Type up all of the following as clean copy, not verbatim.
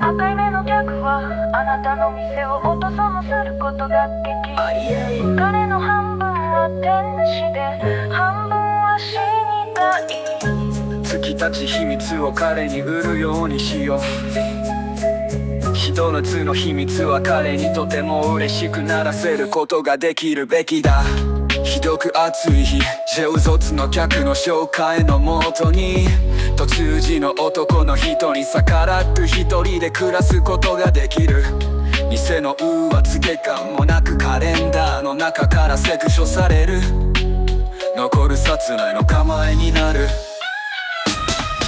赤い目の客はあなたの店を落とさもすることができ、彼の半分は天使で半分は死にたい。月たち秘密を彼に売るようにしよう。ひと夏の秘密は彼にとても嬉しくならせることができるべきだ。ひどく暑い日、ジェウゾツの客の紹介のもとに突時の男の人に逆らって一人で暮らすことができる。店の上付け感もなくカレンダーの中からセクショされる。残る殺害の構えになる。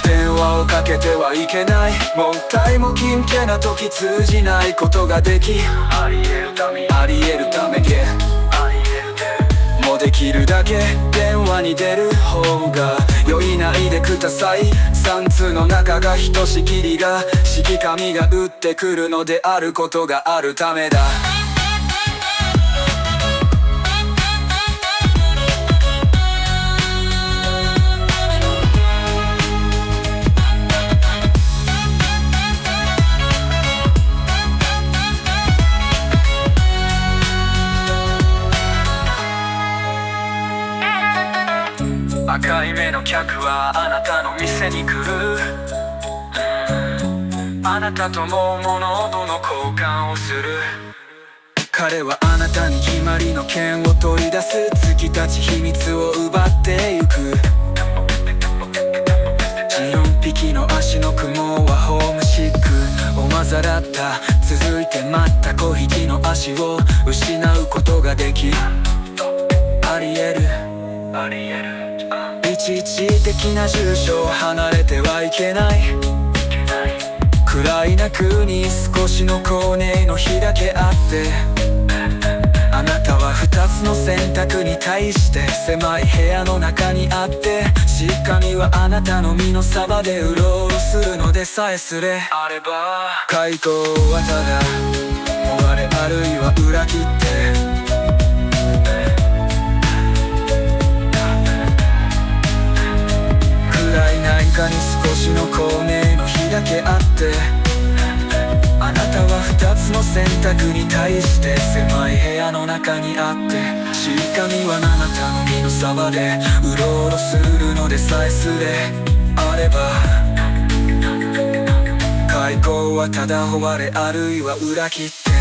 電話をかけてはいけない、もったいも金気な時通じないことができ、ありえるためゲもうできるだけ電話に出る方が良い。ないでください。3通の中がひとしきりが指揮神が打ってくるのであることがあるためだ。赤い目の客はあなたの店に来る。あなたとも物の交換をする。彼はあなたに決まりの剣を取り出す。月たち秘密を奪ってゆく。14匹の足の雲はホームシックをまざらった。続いてまた5匹の足を失うことができ、ありえる一時的な住所を離れてはいけない。暗い中に少しのコーネの火だけあって、あなたは2つの選択に対して狭い部屋の中にあって、しかみはあなたの身のそばでうろうろするのでさえすれあれば、開口はただ逃れあるいは裏切って中に少しのコーネの火だけあって、あなたは2つの選択に対して狭い部屋の中にあって、しかみはあなたの身のそばでうろうろするのでさえすれあれば、開口はただ終われあるいは裏切って